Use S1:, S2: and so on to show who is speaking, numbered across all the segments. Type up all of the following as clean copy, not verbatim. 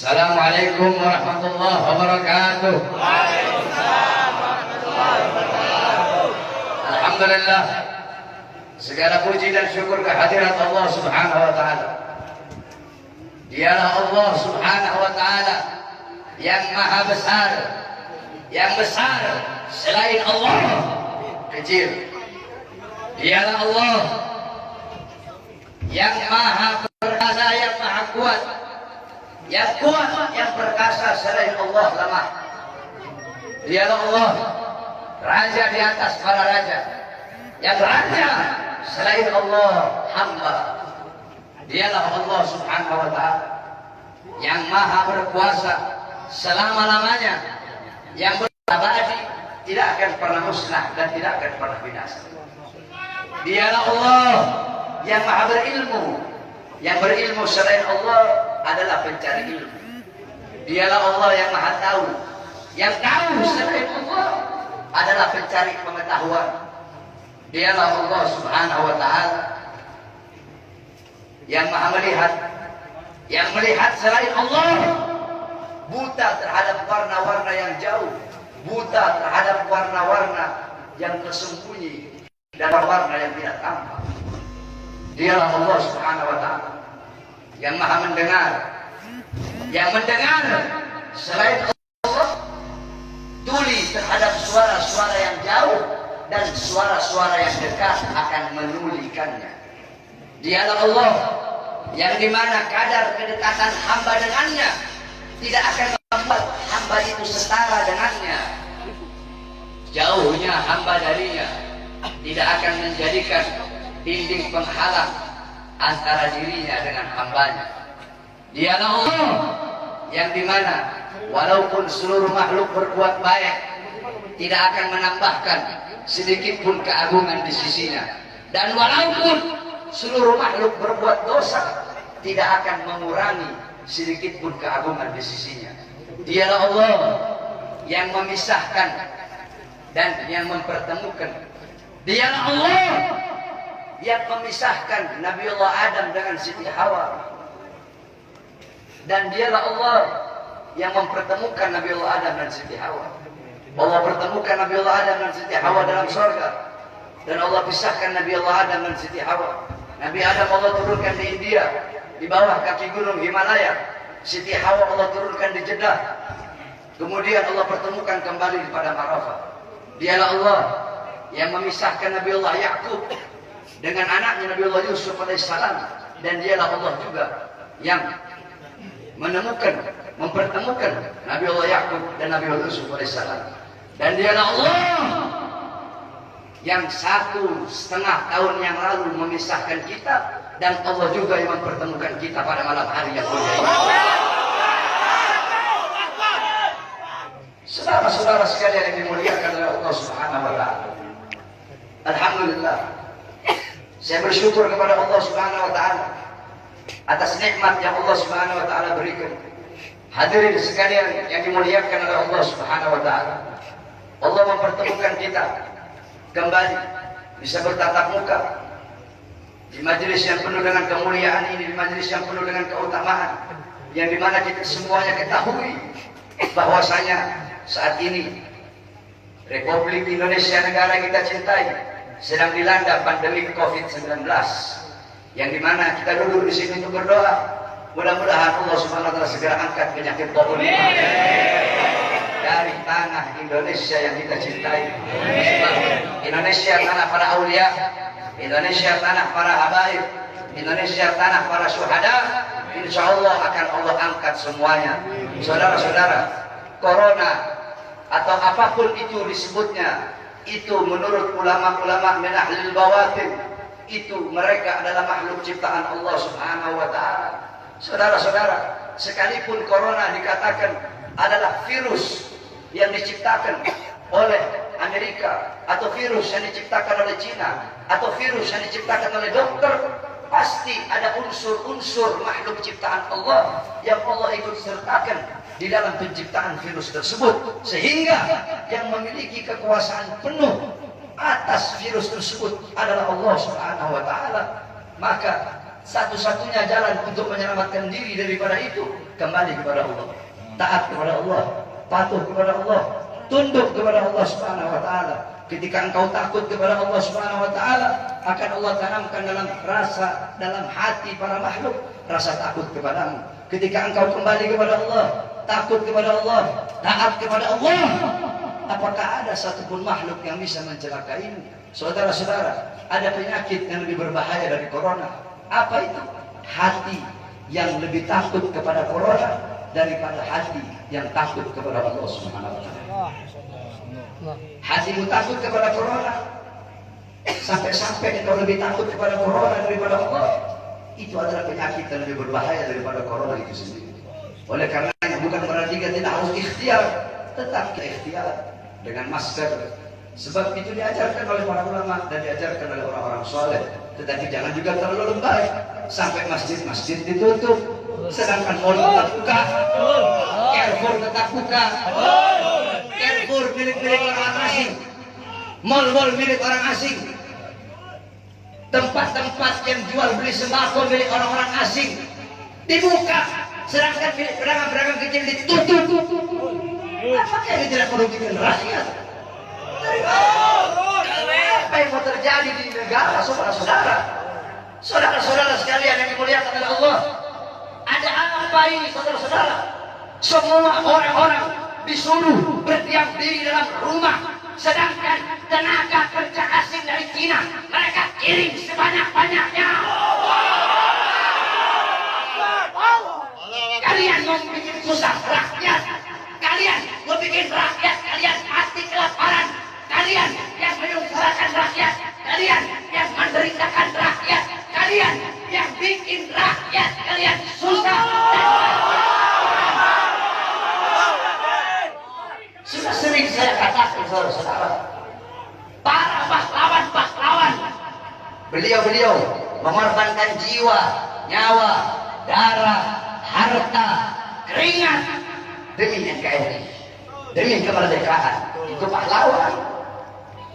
S1: Assalamualaikum warahmatullahi wabarakatuh.
S2: Waalaikumsalam warahmatullahi wabarakatuh.
S1: Alhamdulillah, segala puji dan syukur kehadirat Allah Subhanahu wa taala. Dialah Allah Subhanahu wa taala yang maha besar, yang besar selain Allah kecil. Dialah Allah yang maha perkasa, yang maha kuat, yang perkasa selain Allah lemah. Dialah Allah raja di atas para raja, yang raja selain Allah hamba. Dialah Allah Subhanahu wa taala yang maha berkuasa selama-lamanya, yang berabadi, tidak akan pernah musnah dan tidak akan pernah binasa. Dialah Allah yang maha berilmu, yang berilmu selain Allah adalah pencari ilmu. Dialah Allah yang maha tahu, yang tahu selain Allah adalah pencari pengetahuan. Dialah Allah Subhanahu wa taala yang maha melihat, yang melihat selain Allah buta terhadap warna-warna yang jauh, buta terhadap warna-warna yang tersembunyi dan warna yang tidak tampak. Dialah Allah Subhanahu wa taala yang maha mendengar, yang mendengar selain Allah, tuli terhadap suara-suara yang jauh dan suara-suara yang dekat akan menulikannya. Dialah Allah yang dimana kadar kedekatan hamba dengannya tidak akan membuat hamba itu setara dengannya. Jauhnya hamba darinya tidak akan menjadikan dinding penghalang antara dirinya dengan hambanya. Dialah Allah yang dimana walaupun seluruh makhluk berbuat baik, tidak akan menambahkan sedikit pun keagungan di sisinya, dan walaupun seluruh makhluk berbuat dosa, tidak akan mengurangi sedikit pun keagungan di sisinya. Dialah Allah yang memisahkan dan yang mempertemukan. Dialah Allah yang memisahkan Nabiullah Adam dengan Siti Hawa, dan dialah Allah yang mempertemukan Nabiullah Adam dan Siti Hawa. Allah pertemukan Nabiullah Adam dan Siti Hawa dalam surga, dan Allah pisahkan Nabiullah Adam dan Siti Hawa. Nabi Adam Allah turunkan di India, di bawah kaki gunung Himalaya. Siti Hawa Allah turunkan di Jeddah. Kemudian Allah pertemukan kembali di Padang Arafah. Dialah Allah yang memisahkan Nabiullah Yakub dengan anaknya Nabiullah Yusuf alaihissalam, dan dialah Allah juga yang menemukan, mempertemukan Nabiullah Yakub dan Nabiullah Yusuf alaihissalam. Dan dialah Allah yang 1,5 tahun yang lalu memisahkan kita, dan Allah juga yang mempertemukan kita pada malam hari yang mulia ini. Saudara-saudara sekalian yang dimuliakan oleh Allah Subhanahu wa taala, alhamdulillah, saya bersyukur kepada Allah Subhanahu wa taala atas nikmat yang Allah Subhanahu wa taala berikan. Hadirin sekalian yang dimuliakan oleh Allah Subhanahu wa taala, Allah mempertemukan kita kembali bisa bertatap muka di majelis yang penuh dengan kemuliaan ini, di majelis yang penuh dengan keutamaan, yang dimana kita semuanya ketahui bahwasanya saat ini Republik Indonesia, negara kita cintai, sedang dilanda pandemi COVID-19, yang dimana kita duduk di sini untuk berdoa. Mudah-mudahan Allah Subhanahu wa taala segera angkat penyakit COVID dari tanah Indonesia yang kita cintai. Sebab Indonesia tanah para aulia, Indonesia tanah para habaib, Indonesia tanah para syuhada. Insya Allah akan Allah angkat semuanya. Saudara-saudara, corona atau apapun itu disebutnya, itu menurut ulama-ulama min ahlil bawatin, itu mereka adalah makhluk ciptaan Allah Subhanahu wa taala. Saudara-saudara, sekalipun corona dikatakan adalah virus yang diciptakan oleh Amerika, atau virus yang diciptakan oleh Cina, atau virus yang diciptakan oleh dokter, pasti ada unsur-unsur makhluk ciptaan Allah yang Allah ikut sertakan di dalam penciptaan virus tersebut, sehingga yang memiliki kekuasaan penuh atas virus tersebut adalah Allah Subhanahu wa taala. Maka satu-satunya jalan untuk menyelamatkan diri daripada itu, kembali kepada Allah, taat kepada Allah, patuh kepada Allah, tunduk kepada Allah Subhanahu wa taala. Ketika engkau takut kepada Allah Subhanahu wa taala, akan Allah tanamkan dalam hati para makhluk rasa takut kepadamu. Ketika engkau kembali kepada Allah, takut kepada Allah, taat kepada Allah, apakah ada satupun makhluk yang bisa mencelakaimu? Saudara-saudara, ada penyakit yang lebih berbahaya dari corona. Apa itu? Hati yang lebih takut kepada corona daripada hati yang takut kepada Allah Subhanahu wa taala. Hatimu takut kepada corona, sampai-sampai engkau lebih takut kepada corona daripada Allah. Itu adalah penyakit yang lebih berbahaya daripada corona itu sendiri. Oleh karenanya bukan berarti kita tidak harus ikhtiar, tetap kita ikhtiar dengan masker. Sebab itu diajarkan oleh para ulama dan diajarkan oleh orang-orang soleh. Tetapi jangan juga terlalu lebay sampai masjid-masjid ditutup, sedangkan mal tetap buka, Carrefour tetap buka. Carrefour milik orang asing, mal-mal milik orang asing, tempat-tempat yang jual beli sembako milik orang-orang asing dibuka, sedangkan milik pedagang-pedagang kecil ditutup. Apakah ini tidak merugikan rakyat? Apa yang mau terjadi di negara, saudara-saudara? Saudara-saudara sekalian yang dimuliakan oleh Allah, ada apa ini, saudara-saudara? Semua orang-orang disuruh berdiam diri dalam rumah, sedangkan tenaga kerja asing dari Cina mereka kirim sebanyak-banyaknya. Kalian mau bikin susah rakyat, kalian mau bikin rakyat kalian mati kelaparan, kalian yang menyusahkan rakyat, kalian yang menderitakan rakyat, kalian yang bikin rakyat kalian susah. Sudah sering saya katakan, saudara-saudara, para pahlawan-pahlawan, beliau-beliau mengorbankan jiwa, nyawa, darah, harta, keringat demi NKRI, demi kemerdekaan. Itu pahlawan.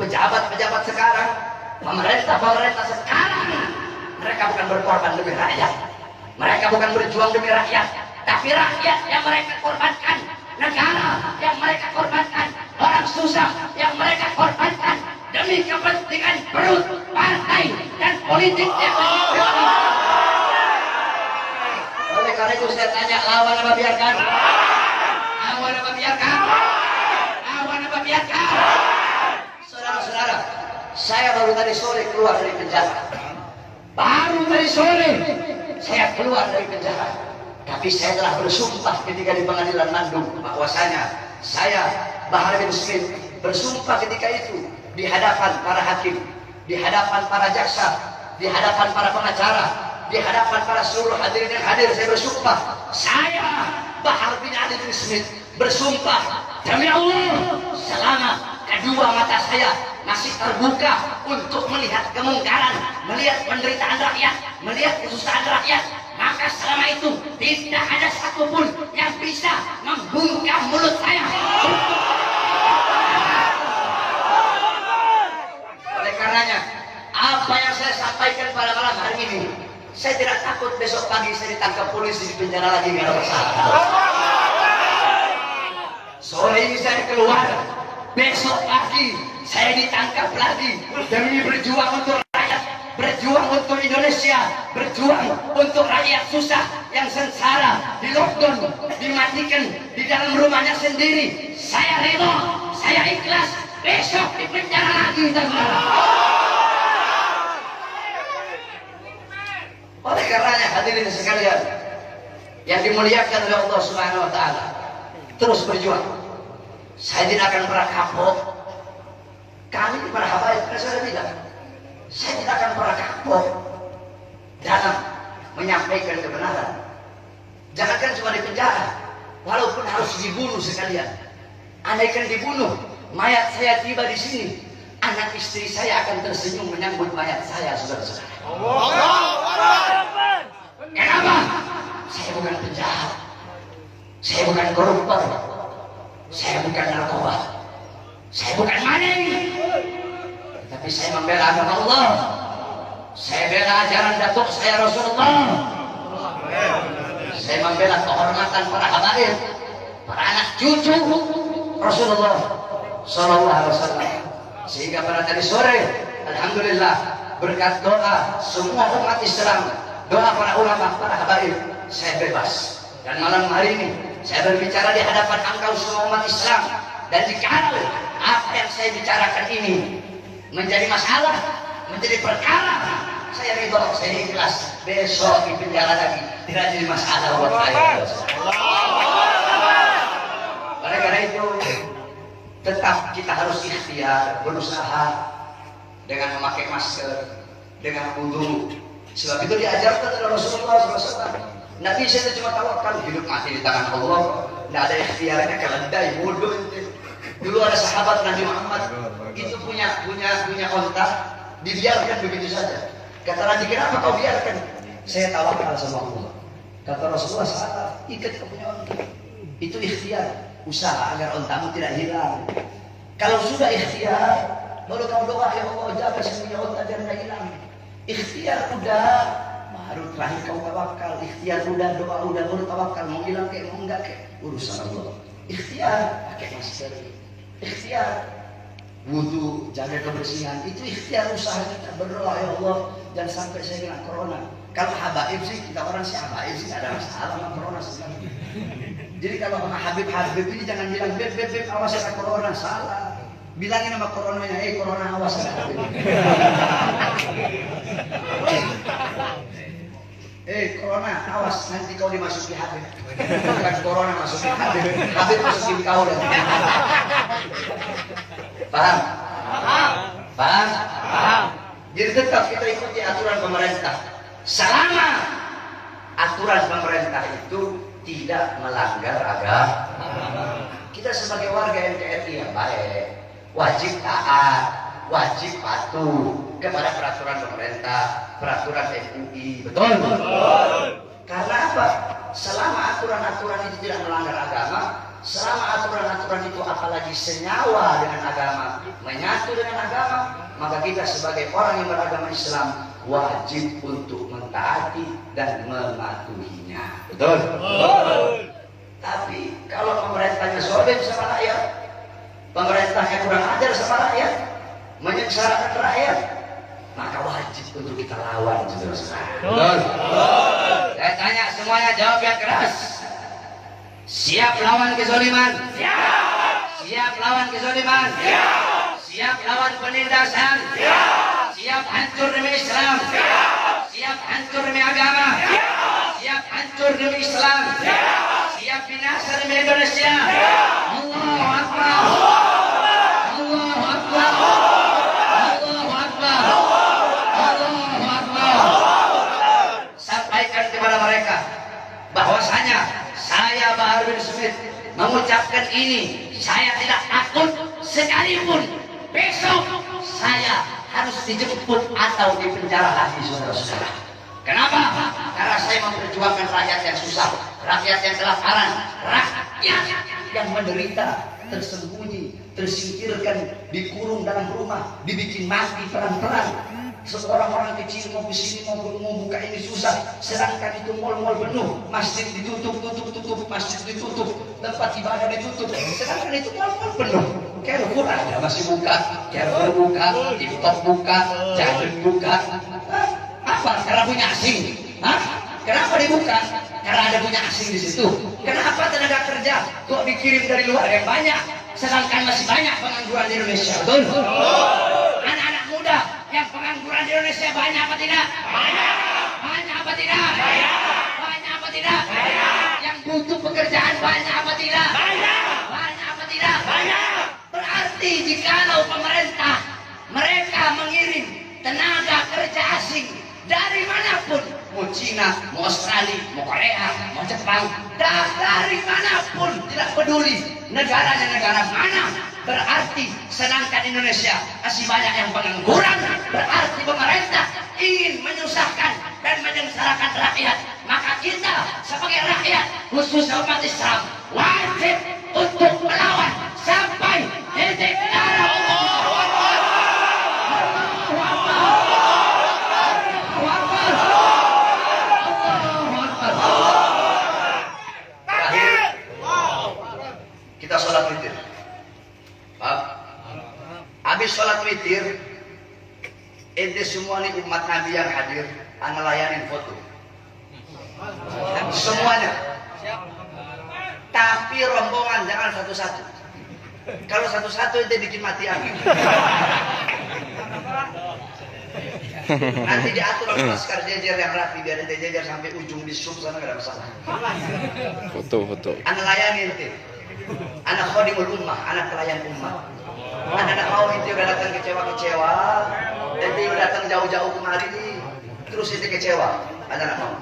S1: Pejabat-pejabat sekarang, pemerintah sekarang, mereka bukan berkorban demi rakyat, mereka bukan berjuang demi rakyat, tapi rakyat yang mereka korbankan, negara yang mereka korbankan, orang susah yang mereka korbankan demi kepentingan perut, partai, dan politik yang oleh karena itu saya tanya, lawan apa biarkan? Lawan apa biarkan? Lawan apa biarkan? Saudara-saudara, saya baru tadi sore keluar dari penjara. Baru tadi sore saya keluar dari penjara. Tapi saya telah bersumpah ketika di pengadilan Bandung bahwasanya saya, Bahar bin Smith, bersumpah ketika itu di hadapan para hakim, di hadapan para jaksa, di hadapan para pengacara, di hadapan para seluruh hadirin yang hadir. Saya bersumpah, saya Bahar bin Ali bin Smith bersumpah demi Allah, selama kedua mata saya masih terbuka untuk melihat kemungkaran, melihat penderitaan rakyat, melihat kesusahan rakyat, maka selama itu tidak ada satupun yang bisa membungkam mulut saya. Oleh karenanya, apa yang saya sampaikan pada malam hari ini, saya tidak takut besok pagi saya ditangkap polisi di penjara lagi nggak ada masalah. Sore ini saya keluar, besok pagi saya ditangkap lagi demi berjuang untuk rakyat, berjuang untuk Indonesia, berjuang untuk rakyat susah yang sengsara, di lockdown, dimatikan di dalam rumahnya sendiri. Saya rela, saya ikhlas, besok di penjara lagi. Oleh karenanya hadirin sekalian yang dimuliakan oleh Allah Subhanahu wa taala, terus berjuang. Saya tidak akan pernah kapok. Kami di para habaib, saya bilang, saya tidak akan pernah kapok dalam menyampaikan kebenaran. Jangankan cuma di penjara, walaupun harus dibunuh sekalian. Andaikan dibunuh, mayat saya tiba di sini, anak istri saya akan tersenyum menyambut mayat saya, saudara-saudara. Kenapa? Saya bukan penjahat, saya bukan koruptor, saya bukan narkoba, saya bukan maling, tapi saya membela agama Allah. Saya bela ajaran datuk saya Rasulullah. saya membela kehormatan para habaib, para anak cucu Rasulullah Sallallahu Alaihi Wasallam. Sehingga pada tadi sore, alhamdulillah berkat doa semua umat Islam, doa para ulama, para habaib, saya bebas. Dan malam hari ini saya berbicara di hadapan engkau semua umat Islam. Dan jikalau apa yang saya bicarakan ini menjadi masalah, menjadi perkara, saya ridho, saya ikhlas. Besok di penjara lagi tidak jadi masalah buat saya. Oleh karena itu tetap kita harus ikhtiar, berusaha dengan memakai masker, dengan wudu. Sebab itu diajarkan oleh Rasulullah SAW. Nabi saya cuma tawakal, hidup mati di tangan Allah. Tidak ada ikhtiarnya, keledai, bodoh. Dulu ada sahabat Nabi Muhammad itu punya onta, dibiarkan begitu saja. Kata Nabi, kenapa kau biarkan? Saya tawakal sama Allah. Kata Rasulullah, salah, ikat kau punya onta. Itu ikhtiar, usaha agar ontamu tidak hilang. Kalau sudah ikhtiar, baru kau doa, ya Allah jaga saya punya onta jangan hilang. Ikhtiar udah, baru terakhir kau tawakal. Ikhtiar udah, doa udah, baru tawakal. Mau hilang kayak mau enggak kayak urusan Allah. Ikhtiar pakai masker, ikhtiar wudu, jaga kebersihan, itu ikhtiar usaha kita. Berdoa, ya Allah jangan sampai saya kena corona. Kalau habaib sih, kita orang sih habaib sih ada masalah sama corona sebenarnya. Jadi kalau sama Habib ini jangan bilang beb awas ada corona, salah. Bilangin sama coronanya, corona awas ada Habib. Corona awas nanti kau dimasuki Habib. Bukan corona masuki Habib, Habib masukin kau dan. Paham? Paham? Jadi tetap kita ikuti aturan pemerintah. Selama aturan pemerintah itu tidak melanggar agama. Kita sebagai warga NKRI yang baik, wajib taat, wajib patuh kepada peraturan pemerintah, peraturan MUI. Betul? Karena apa? Selama aturan-aturan itu tidak melanggar agama, selama aturan-aturan itu apalagi senyawa dengan agama, menyatu dengan agama, maka kita sebagai orang yang beragama Islam wajib untuk mentaati dan mematuhinya. Betul? Tapi kalau pemerintahnya zalim sama rakyat, pemerintahnya kurang ajar sama rakyat, menyengsarakan rakyat, maka wajib untuk kita lawan, saudara-saudara. Betul? Saya tanya semuanya, jawab yang keras. Siap lawan kezaliman? Siap. Siap lawan kezaliman? Siap. Siap lawan penindasan? Siap. Siap hancur demi Islam? Siap. Siap hancur demi agama? Siap. Siap hancur demi Islam? Siap. Siap binasa demi Indonesia? Siap. Allahu Akbar. Allahu Akbar. Allahu Akbar. Allahu Akbar. Sampaikan kepada mereka bahwasanya saya Bahar bin Smith mengucapkan ini, saya tidak takut sekalipun besok saya harus dijemput atau dipenjara lagi, saudara-saudara. Kenapa? Karena saya memperjuangkan rakyat yang susah, rakyat yang kelaparan, rakyat yang menderita, tersembunyi, tersingkirkan, dikurung dalam rumah, dibikin mati pelan-pelan. Seorang orang kecil mau kesini mau buka ini susah, sedangkan itu mal-mal penuh, masjid ditutup, masjid ditutup, tempat ibadah ditutup, sedangkan itu mal-mal penuh. Carrefour ada masih buka, Carrefour buka, TikTok buka, Jalan buka. Apa? Karena punya asing. Kenapa dibuka? Karena ada punya asing di situ. Kenapa tenaga kerja kok dikirim dari luar yang banyak, sedangkan masih banyak pengangguran di Indonesia? Betul? Anak-anak muda yang pengangguran di Indonesia banyak apa tidak? Banyak. Banyak apa tidak? Banyak. Banyak apa tidak? Banyak. Yang butuh pekerjaan banyak apa tidak? Banyak. Banyak apa tidak? Banyak. Berarti jikalau pemerintah mereka mengirim tenaga kerja asing dari manapun, mau Cina, mau Australia, mau Korea, mau Jepang, dari manapun, tidak peduli negaranya negara mana, berarti sedangkan Indonesia masih banyak yang pengangguran, berarti pemerintah ingin menyusahkan dan menyengsarakan rakyat. Maka kita sebagai rakyat, khususnya umat Islam, wajib untuk melawan sampai titik darah. kita sholat witir. Paham? Habis sholat witir, ente semua nih umat Nabi yang hadir, ana layanin foto. Semuanya. Tapi rombongan jangan satu-satu. Kalau satu-satu ente bikin mati aku. Nanti diatur oleh laskar jejer yang rapi biar ente jejer sampai ujung di sub sana gak ada masalah.
S3: Foto.
S1: Ana layani ente. Ana khadimul ummah, ana pelayan ummah. Anak-anak mau ente udah datang kecewa-kecewa, ente udah datang jauh-jauh kemari nih, terus ente kecewa. Anak-anak mau.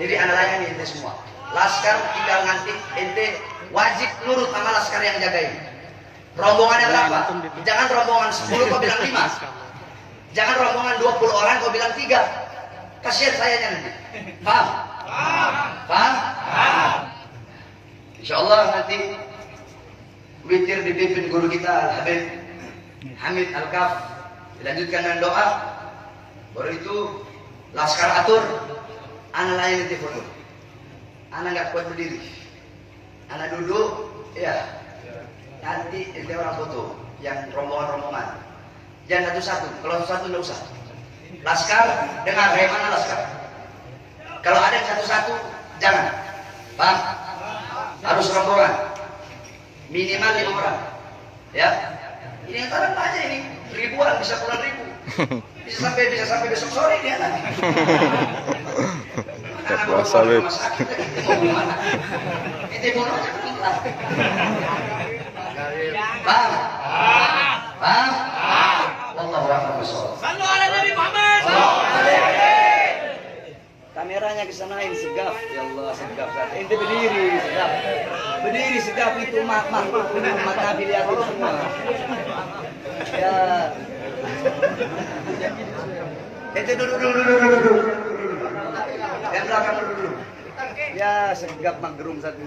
S1: Jadi ana layani ente semua. Laskar tinggal nanti ente wajib nurut sama laskar yang jagain. Rombongannya berapa? Jangan rombongan 10 kau bilang 5. Jangan rombongan 20 orang kau bilang 3. Kasihan sayanya nanti. Paham? Paham? Insyaallah nanti witir dipimpin guru kita Al-Habib Hamid Al-Kaf, dilanjutkan dengan doa. Baru itu laskar atur, ana lain di foto. Ana nggak kuat berdiri, ana duduk, ya. Nanti ente orang foto yang rombongan-rombongan. Jangan satu-satu, kalau satu-satu nggak usah. Laskar dengar dari mana laskar. Kalau ada yang satu-satu jangan. Paham? Harus rombongan. Minimal 5 orang. Ya. Ini yang taruh aja ini ribuan, bisa puluhan ribu. Bisa sampai besok sore dia nanti.
S3: Puasa Beb.
S1: Itu mau aja kita. Paham? Paham? Wallahu a'lam bishawab.
S2: Sallu ala Nabi Muhammad.
S1: Kameranya kesanain segap, ya Allah segap. Ente berdiri segap, berdiri segap itu makhluk umat Nabi lihat itu semua. Ya, ente duduk. Yang belakang dulu. Ya segap magrum satu.